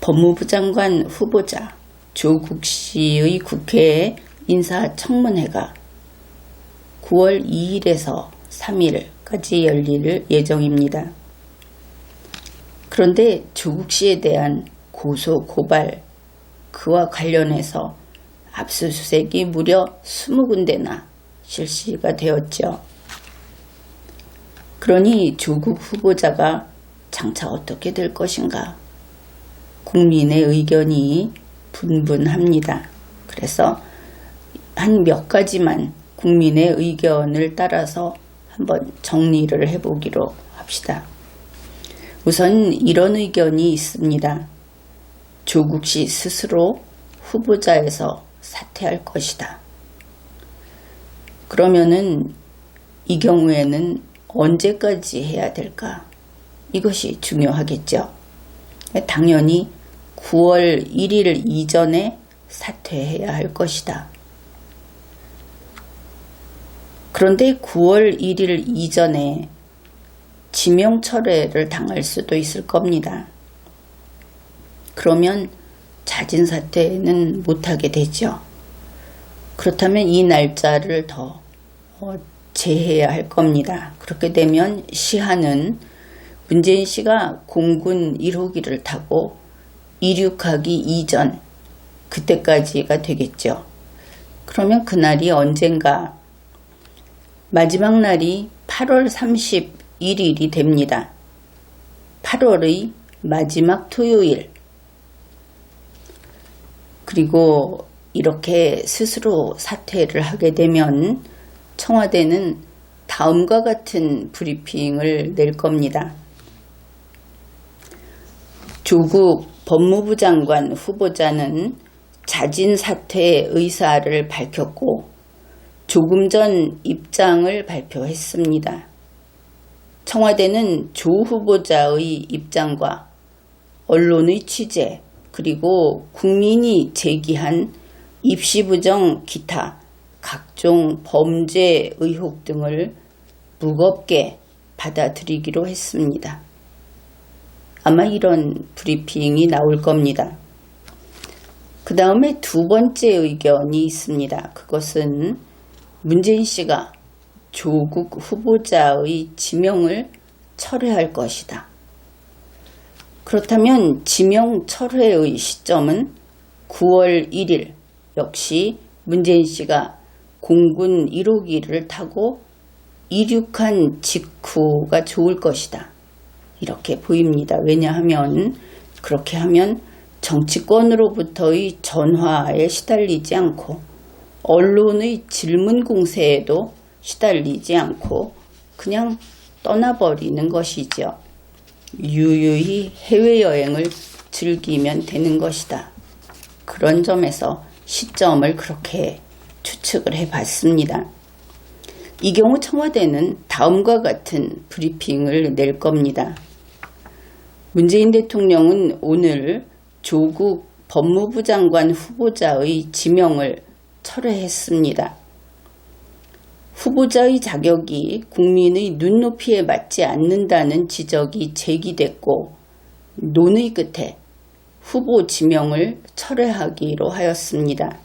법무부 장관 후보자 조국 씨의 국회 인사청문회가 9월 2일에서 3일까지 열릴 예정입니다. 그런데 조국 씨에 대한 고소, 고발, 그와 관련해서 압수수색이 무려 20군데나 실시가 되었죠. 그러니 조국 후보자가 장차 어떻게 될 것인가? 국민의 의견이 분분합니다. 그래서 한 몇 가지만 국민의 의견을 따라서 한번 정리를 해보기로 합시다. 우선 이런 의견이 있습니다. 조국 씨 스스로 후보자에서 사퇴할 것이다. 그러면은 이 경우에는 언제까지 해야 될까? 이것이 중요하겠죠. 당연히 9월 1일 이전에 사퇴해야 할 것이다. 그런데 9월 1일 이전에 지명 철회를 당할 수도 있을 겁니다. 그러면 자진 사퇴는 못하게 되죠. 그렇다면 이 날짜를 더 재해야 할 겁니다. 그렇게 되면 시한은 문재인 씨가 공군 1호기를 타고 이륙하기 이전 그때까지가 되겠죠. 그러면 그날이 언젠가 마지막 날이 8월 31일이 됩니다. 8월의 마지막 토요일. 그리고 이렇게 스스로 사퇴를 하게 되면 청와대는 다음과 같은 브리핑을 낼 겁니다. 조국 법무부 장관 후보자는 자진 사퇴 의사를 밝혔고 조금 전 입장을 발표했습니다. 청와대는 조 후보자의 입장과 언론의 취재 그리고 국민이 제기한 입시부정 기타 각종 범죄 의혹 등을 무겁게 받아들이기로 했습니다. 아마 이런 브리핑이 나올 겁니다. 그 다음에 두 번째 의견이 있습니다. 그것은 문재인 씨가 조국 후보자의 지명을 철회할 것이다. 그렇다면 지명 철회의 시점은 9월 1일 역시 문재인 씨가 공군 1호기를 타고 이륙한 직후가 좋을 것이다. 이렇게 보입니다. 왜냐하면 그렇게 하면 정치권으로부터의 전화에 시달리지 않고 언론의 질문 공세에도 시달리지 않고 그냥 떠나버리는 것이죠. 유유히 해외여행을 즐기면 되는 것이다. 그런 점에서 시점을 그렇게 추측을 해봤습니다. 이 경우 청와대는 다음과 같은 브리핑을 낼 겁니다. 문재인 대통령은 오늘 조국 법무부 장관 후보자의 지명을 철회했습니다. 후보자의 자격이 국민의 눈높이에 맞지 않는다는 지적이 제기됐고 논의 끝에 후보 지명을 철회하기로 하였습니다.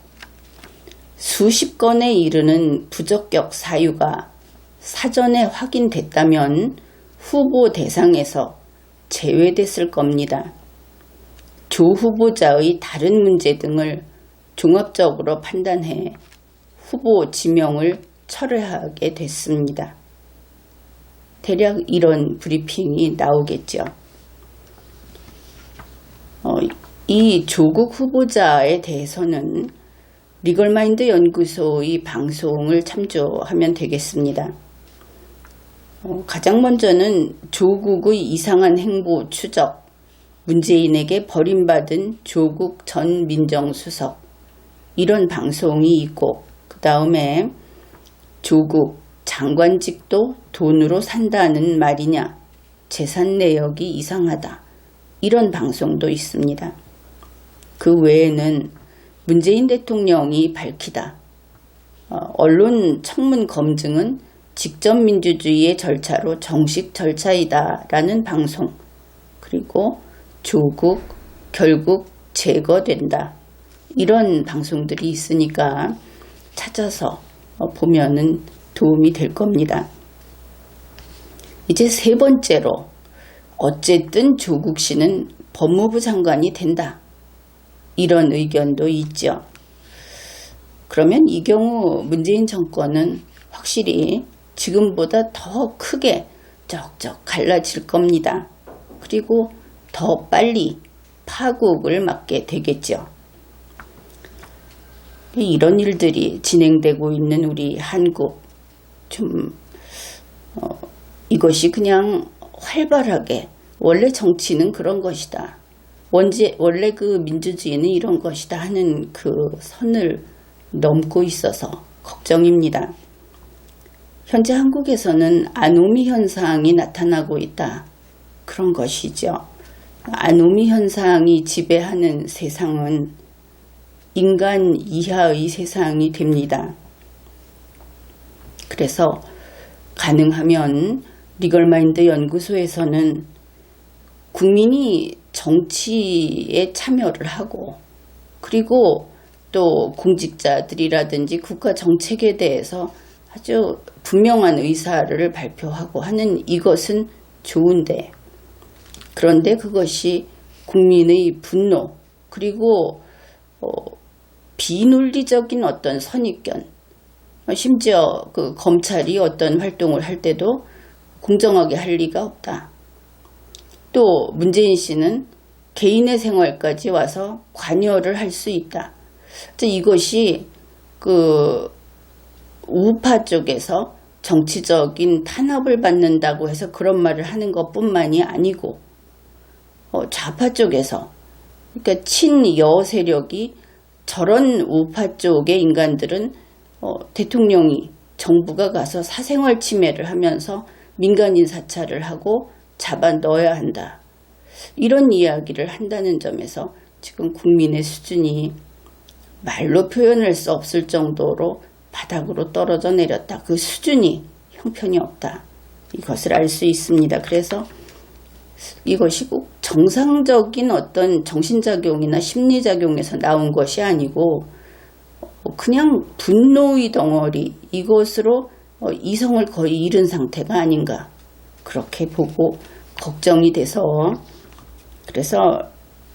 수십 건에 이르는 부적격 사유가 사전에 확인됐다면 후보 대상에서 제외됐을 겁니다. 조 후보자의 다른 문제 등을 종합적으로 판단해 후보 지명을 철회하게 됐습니다. 대략 이런 브리핑이 나오겠죠. 이 조국 후보자에 대해서는 리걸마인드 연구소의 방송을 참조하면 되겠습니다. 가장 먼저는 조국의 이상한 행보 추적, 문재인에게 버림받은 조국 전 민정수석 이런 방송이 있고 그 다음에 조국 장관직도 돈으로 산다는 말이냐, 재산 내역이 이상하다 이런 방송도 있습니다. 그 외에는 문재인 대통령이 밝히다. 언론 청문 검증은 직접 민주주의의 절차로 정식 절차이다 라는 방송, 그리고 조국 결국 제거된다. 이런 방송들이 있으니까 찾아서 보면은 도움이 될 겁니다. 이제 세 번째로 어쨌든 조국 씨는 법무부 장관이 된다. 이런 의견도 있죠. 그러면 이 경우 문재인 정권은 확실히 지금보다 더 크게 쩍쩍 갈라질 겁니다. 그리고 더 빨리 파국을 맞게 되겠죠. 이런 일들이 진행되고 있는 우리 한국, 이것이 그냥 활발하게 원래 정치는 그런 것이다. 원래 그 민주주의는 이런 것이다 하는 그 선을 넘고 있어서 걱정입니다. 현재 한국에서는 아노미 현상이 나타나고 있다. 그런 것이죠. 아노미 현상이 지배하는 세상은 인간 이하의 세상이 됩니다. 그래서 가능하면 리걸마인드 연구소에서는 국민이 정치에 참여를 하고 그리고 또 공직자들이라든지 국가 정책에 대해서 아주 분명한 의사를 발표하고 하는 이것은 좋은데, 그런데 그것이 국민의 분노 그리고 비논리적인 어떤 선입견, 심지어 그 검찰이 어떤 활동을 할 때도 공정하게 할 리가 없다. 또 문재인 씨는 개인의 생활까지 와서 관여를 할 수 있다. 이것이 그 우파 쪽에서 정치적인 탄압을 받는다고 해서 그런 말을 하는 것뿐만이 아니고 좌파 쪽에서, 그러니까 친여 세력이 저런 우파 쪽의 인간들은 대통령이 정부가 가서 사생활 침해를 하면서 민간인 사찰을 하고 잡아 넣어야 한다. 이런 이야기를 한다는 점에서 지금 국민의 수준이 말로 표현할 수 없을 정도로 바닥으로 떨어져 내렸다. 그 수준이 형편이 없다. 이것을 알 수 있습니다. 그래서 이것이 꼭 정상적인 어떤 정신작용이나 심리작용에서 나온 것이 아니고 그냥 분노의 덩어리, 이것으로 이성을 거의 잃은 상태가 아닌가, 그렇게 보고 걱정이 돼서, 그래서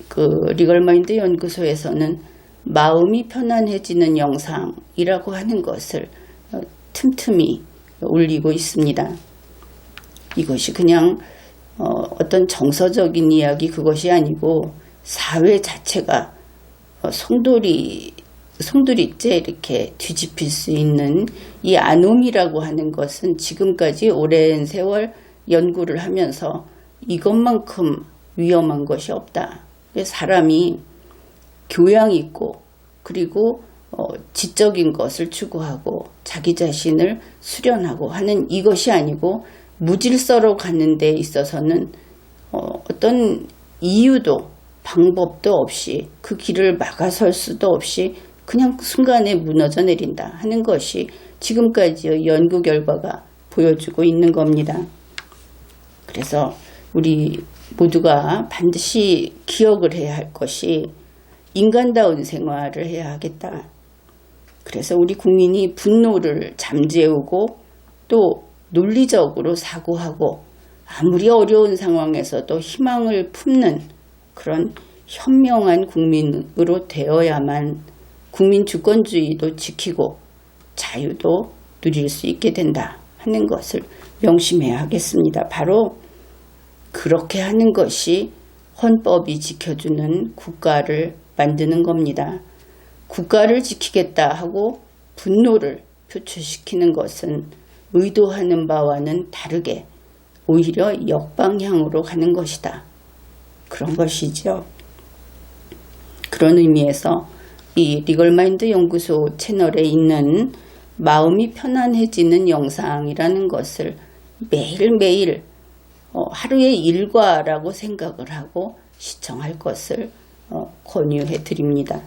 그 리걸마인드 연구소에서는 마음이 편안해지는 영상이라고 하는 것을 틈틈이 올리고 있습니다. 이것이 그냥 어떤 정서적인 이야기, 그것이 아니고 사회 자체가 송두리째 이렇게 뒤집힐 수 있는 이 아놈이라고 하는 것은 지금까지 오랜 세월 연구를 하면서 이것만큼 위험한 것이 없다. 사람이 교양 있고 그리고 지적인 것을 추구하고 자기 자신을 수련하고 하는 이것이 아니고 무질서로 가는 데 있어서는 어떤 이유도 방법도 없이 그 길을 막아설 수도 없이 그냥 순간에 무너져 내린다 하는 것이 지금까지의 연구 결과가 보여주고 있는 겁니다. 그래서 우리 모두가 반드시 기억을 해야 할 것이 인간다운 생활을 해야 하겠다. 그래서 우리 국민이 분노를 잠재우고 또 논리적으로 사고하고 아무리 어려운 상황에서도 희망을 품는 그런 현명한 국민으로 되어야만 국민 주권주의도 지키고 자유도 누릴 수 있게 된다 하는 것을 명심해야 하겠습니다. 바로 그렇게 하는 것이 헌법이 지켜주는 국가를 만드는 겁니다. 국가를 지키겠다 하고 분노를 표출시키는 것은 의도하는 바와는 다르게 오히려 역방향으로 가는 것이다. 그런 것이죠. 그런 의미에서 이 리걸마인드 연구소 채널에 있는 마음이 편안해지는 영상이라는 것을 매일매일 하루의 일과라고 생각을 하고 시청할 것을 권유해 드립니다.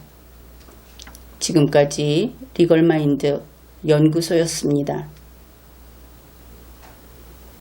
지금까지 리걸마인드 연구소였습니다.